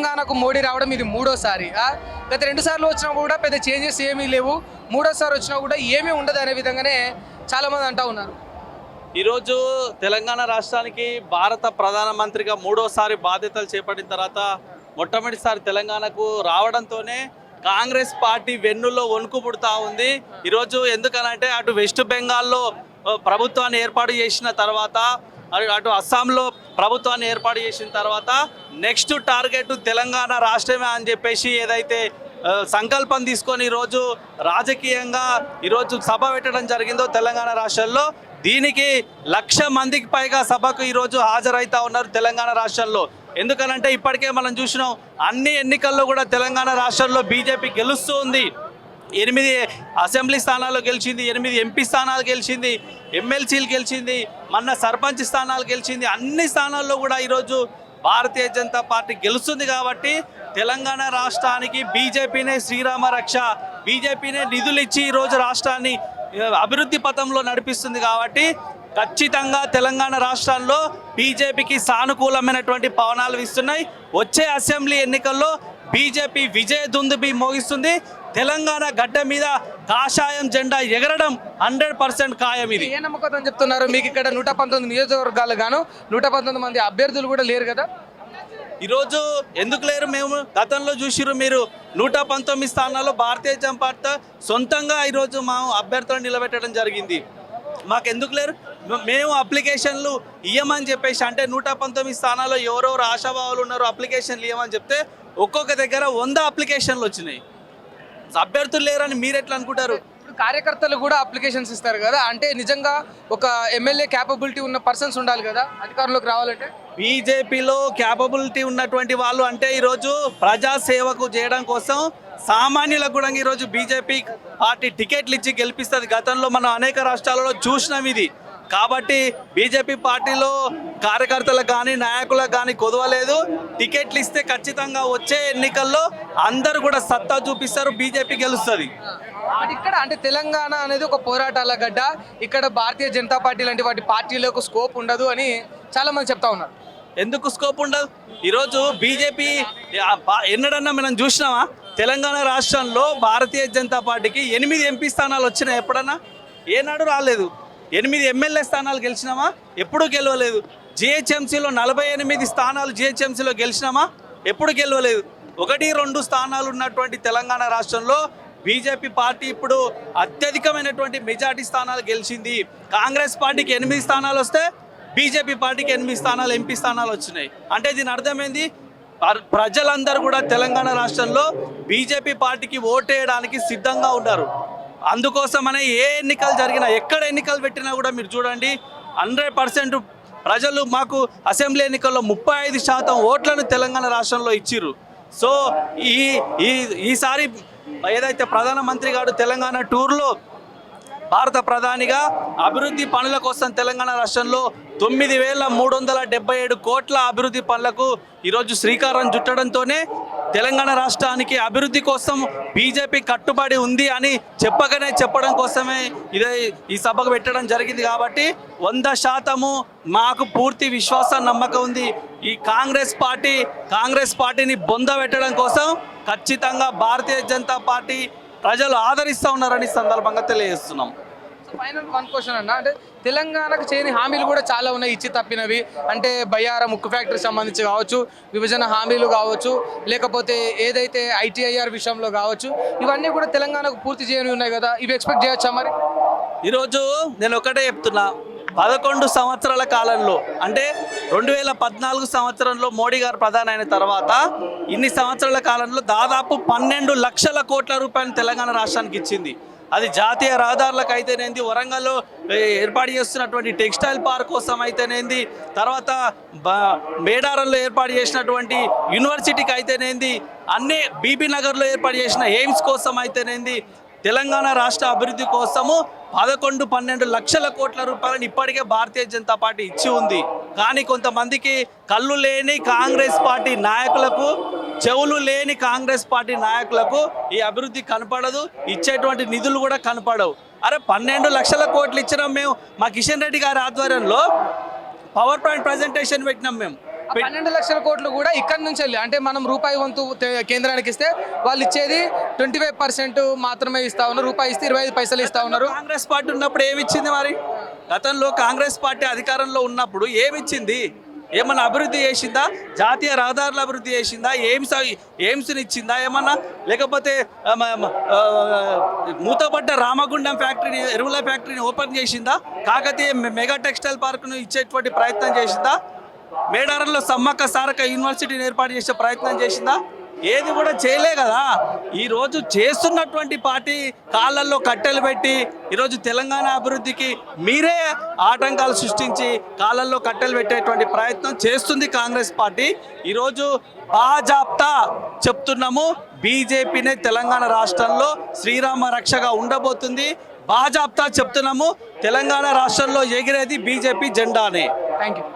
తెలంగాణకు మోడీ రావడం ఇది మూడోసారి. గత 2 సార్లు వచ్చినా కూడా పెద్ద చేంజెస్ ఏమీ లేవు. మూడోసారి వచ్చినా కూడా ఏమీ ఉండదు అనే విధంగానే చాలామంది అంటూ ఉన్నారు. ఈరోజు తెలంగాణ రాష్ట్రానికి భారత ప్రధానమంత్రిగా మూడోసారి బాధ్యతలు చేపట్టిన తర్వాత మొట్టమొదటిసారి తెలంగాణకు రావడంతోనే కాంగ్రెస్ పార్టీ వెన్నులో వణుకు పుడతా ఉంది. ఈరోజు ఎందుకనంటే అటు వెస్ట్ బెంగాల్లో ప్రభుత్వాన్ని ఏర్పాటు చేసిన తర్వాత, అటు అస్సాంలో ప్రభుత్వాన్ని ఏర్పాటు చేసిన తర్వాత నెక్స్ట్ టార్గెట్ తెలంగాణ రాష్ట్రమే అని చెప్పేసి ఏదైతే సంకల్పం తీసుకొని ఈరోజు రాజకీయంగా ఈరోజు సభ పెట్టడం జరిగిందో తెలంగాణ రాష్ట్రంలో, దీనికి 1,00,000 మందికి పైగా సభకు ఈరోజు హాజరైతా ఉన్నారు తెలంగాణ రాష్ట్రంలో. ఎందుకనంటే ఇప్పటికే మనం చూసినాం, అన్ని ఎన్నికల్లో కూడా తెలంగాణ రాష్ట్రంలో బీజేపీ గెలుస్తూ ఉంది. 8 అసెంబ్లీ స్థానాలు గెలిచింది, 8 ఎంపీ స్థానాలు గెలిచింది, ఎమ్మెల్సీలు గెలిచింది, మొన్న సర్పంచ్ స్థానాలు గెలిచింది. అన్ని స్థానాల్లో కూడా ఈరోజు భారతీయ జనతా పార్టీ గెలుస్తుంది. కాబట్టి తెలంగాణ రాష్ట్రానికి బీజేపీనే శ్రీరామ రక్ష, బీజేపీనే నిధులు ఇచ్చి ఈరోజు రాష్ట్రాన్ని అభివృద్ధి పథంలో నడిపిస్తుంది. కాబట్టి ఖచ్చితంగా తెలంగాణ రాష్ట్రాల్లో బీజేపీకి సానుకూలమైనటువంటి పవనాలు ఇస్తున్నాయి. వచ్చే అసెంబ్లీ ఎన్నికల్లో బీజేపీ విజయ దుందుబి మోగిస్తుంది. తెలంగాణ గడ్డ మీద కాషాయం జెండా ఎగరడం 100% ఖాయం. ఇది ఏ నమ్మకం చెప్తున్నారు? మీకు ఇక్కడ 119 నియోజకవర్గాలు గాను 119 మంది అభ్యర్థులు కూడా లేరు కదా? ఈరోజు ఎందుకు లేరు? మేము గతంలో చూసిరు మీరు, 119 స్థానాల్లో భారతీయ జనతా పార్టీ సొంతంగా ఈరోజు మా అభ్యర్థులను నిలబెట్టడం జరిగింది. మాకు ఎందుకు లేరు? మేము అప్లికేషన్లు ఇవ్వమని చెప్పేసి, అంటే 119 స్థానాల్లో ఎవరెవరు ఆశాభావాలు ఉన్నారో అప్లికేషన్లు ఇవ్వమని చెప్తే ఒక్కొక్క దగ్గర 100 అప్లికేషన్లు వచ్చినాయి. అభ్యర్థులు లేరని మీరు ఎట్లా అనుకుంటారు? కార్యకర్తలు కూడా అప్లికేషన్స్ ఇస్తారు కదా, అంటే నిజంగా ఒక ఎమ్మెల్యే క్యాపబిలిటీ ఉన్న పర్సన్స్ ఉండాలి కదా అధికారంలోకి రావాలంటే. బీజేపీలో క్యాపబిలిటీ ఉన్నటువంటి వాళ్ళు అంటే ఈరోజు ప్రజాసేవకు చేయడం కోసం సామాన్యులకు కూడా ఈరోజు బీజేపీ పార్టీ టికెట్లు ఇచ్చి గెలిపిస్తుంది. గతంలో మనం అనేక రాష్ట్రాలలో చూసినాం ఇది. కాబట్టి బీజేపీ పార్టీలో కార్యకర్తలకు కానీ నాయకులకు కానీ కొదవలేదు. టికెట్లు ఇస్తే ఖచ్చితంగా వచ్చే ఎన్నికల్లో అందరూ కూడా సత్తా చూపిస్తారు, బీజేపీ గెలుస్తుంది. ఇక్కడ అంటే తెలంగాణ అనేది ఒక పోరాటాల గడ్డ, ఇక్కడ భారతీయ జనతా పార్టీ లాంటి వాటి పార్టీలకు స్కోప్ ఉండదు అని చాలా మంది చెప్తా ఉన్నారు. ఎందుకు స్కోప్ ఉండదు? ఈరోజు బీజేపీ ఎన్నడన్నా మనం చూసినామా? తెలంగాణ రాష్ట్రంలో భారతీయ జనతా పార్టీకి 8 ఎంపీ స్థానాలు వచ్చినాయి. ఎప్పుడన్నా? ఏనాడు రాలేదు. 8 ఎమ్మెల్యే స్థానాలు గెలిచినామా? ఎప్పుడూ గెలవలేదు. జిహెచ్ఎంసీలో 48 స్థానాలు జిహెచ్ఎంసీలో గెలిచినామా? ఎప్పుడు గెలవలేదు. 1-2 స్థానాలు ఉన్నటువంటి తెలంగాణ రాష్ట్రంలో బీజేపీ పార్టీ ఇప్పుడు అత్యధికమైనటువంటి మెజార్టీ స్థానాలు గెలిచింది. కాంగ్రెస్ పార్టీకి 8 స్థానాలు వస్తే బీజేపీ పార్టీకి 8 స్థానాలు ఎంపీ స్థానాలు వచ్చినాయి. అంటే దీని అర్థమైంది, ప్రజలందరూ కూడా తెలంగాణ రాష్ట్రంలో బీజేపీ పార్టీకి ఓటేయడానికి సిద్ధంగా ఉన్నారు. అందుకోసమనే ఏ ఎన్నికలు జరిగినా, ఎక్కడ ఎన్నికలు పెట్టినా కూడా మీరు చూడండి, 100% ప్రజలు మాకు అసెంబ్లీ ఎన్నికల్లో 35% ఓట్లను తెలంగాణ రాష్ట్రంలో ఇచ్చిర్రు. సో ఈసారి ఏదైతే ప్రధానమంత్రి గారు తెలంగాణ టూర్లో భారత ప్రధానిగా అభివృద్ధి పనుల కోసం తెలంగాణ రాష్ట్రంలో 9,377 కోట్ల అభివృద్ధి పనులకు ఈరోజు శ్రీకారం చుట్టడంతోనే తెలంగాణ రాష్ట్రానికి అభివృద్ధి కోసం బీజేపీ కట్టుబడి ఉంది అని చెప్పడం కోసమే ఈ సభకు పెట్టడం జరిగింది. కాబట్టి 100% మాకు పూర్తి విశ్వాసం, నమ్మకం ఉంది. ఈ కాంగ్రెస్ పార్టీని బొందబెట్టడం కోసం ఖచ్చితంగా భారతీయ జనతా పార్టీ ప్రజలు ఆదరిస్తూ ఉన్నారని సందర్భంగా తెలియజేస్తున్నాం. ఫైనల్ 1 క్వశ్చన్ అన్న, అంటే తెలంగాణకు చేయని హామీలు కూడా చాలా ఉన్నాయి, ఇచ్చి తప్పినవి. అంటే బయ్యారం ఉక్కు ఫ్యాక్టరీ సంబంధించి కావచ్చు, విభజన హామీలు కావచ్చు, లేకపోతే ఏదైతే ITIR విషయంలో కావచ్చు, ఇవన్నీ కూడా తెలంగాణకు పూర్తి చేయని ఉన్నాయి కదా, ఇవి ఎక్స్పెక్ట్ చేయొచ్చా మరి? ఈరోజు నేను ఒకటే చెప్తున్నా, 11 సంవత్సరాల కాలంలో, అంటే 2014 సంవత్సరంలో మోడీ గారు ప్రధాని అయిన తర్వాత ఇన్ని సంవత్సరాల కాలంలో దాదాపు 12 లక్షల కోట్ల రూపాయలు తెలంగాణ రాష్ట్రానికి ఇచ్చింది. అది జాతీయ రహదారులకు అయితేనేంది, వరంగల్లో ఏర్పాటు చేస్తున్నటువంటి టెక్స్టైల్ పార్క్ కోసం అయితేనేంది, తర్వాత మేడారంలో ఏర్పాటు చేసినటువంటి యూనివర్సిటీకి అయితేనేంది, అన్నీ బీబీ నగర్లో ఏర్పాటు చేసిన ఎయిమ్స్ కోసం అయితేనేంది, తెలంగాణ రాష్ట్ర అభివృద్ధి కోసము 11-12 లక్షల కోట్ల రూపాయలను ఇప్పటికే భారతీయ జనతా పార్టీ ఇచ్చి ఉంది. కానీ కొంతమందికి కళ్ళు లేని కాంగ్రెస్ పార్టీ నాయకులకు, చెవులు లేని కాంగ్రెస్ పార్టీ నాయకులకు ఈ అభివృద్ధి కనపడదు, ఇచ్చేటువంటి నిధులు కూడా కనపడవు. అరే 12 లక్షల కోట్లు ఇచ్చినాం మేము. మా కిషన్ రెడ్డి గారి ఆధ్వర్యంలో పవర్ పాయింట్ ప్రజెంటేషన్ పెట్టినాం మేము. ఆ 12 లక్షల కోట్లు కూడా ఇక్కడ నుంచి వెళ్ళి అంటే మనం రూపాయి వంతు కేంద్రానికి ఇస్తే వాళ్ళు ఇచ్చేది 25% మాత్రమే ఇస్తా ఉన్నారు. రూపాయి ఇస్తే 25 పైసలు ఇస్తా ఉన్నారు. కాంగ్రెస్ పార్టీ ఉన్నప్పుడు ఏమి ఇచ్చింది మరి? గతంలో కాంగ్రెస్ పార్టీ అధికారంలో ఉన్నప్పుడు ఏమిచ్చింది? ఏమన్నా అభివృద్ధి చేసిందా? జాతీయ రహదారుల అభివృద్ధి చేసిందా? ఎయిమ్స్ని ఇచ్చిందా ఏమన్నా? లేకపోతే మూతపడ్డ రామగుండం ఫ్యాక్టరీని, ఎరువుల ఫ్యాక్టరీని ఓపెన్ చేసిందా? కాకతీయ మెగా టెక్స్టైల్ పార్క్ను ఇచ్చేటువంటి ప్రయత్నం చేసిందా? మేడారంలో సమ్మక్క సారక్క యూనివర్సిటీని ఏర్పాటు చేసే ప్రయత్నం చేసిందా? ఏది కూడా చేయలే కదా. ఈరోజు చేస్తున్నటువంటి పార్టీ కాళ్ళల్లో కట్టెలు పెట్టి ఈరోజు తెలంగాణ అభివృద్ధికి మీరే ఆటంకాలు సృష్టించి కాళ్ళల్లో కట్టెలు పెట్టేటువంటి ప్రయత్నం చేస్తుంది కాంగ్రెస్ పార్టీ. ఈరోజు బాజాప్తా చెప్తున్నాము, బీజేపీనే తెలంగాణ రాష్ట్రంలో శ్రీరామ రక్షగా ఉండబోతుంది. బాజాప్తా చెప్తున్నాము, తెలంగాణ రాష్ట్రంలో ఎగిరేది బీజేపీ జెండానే. Thank you.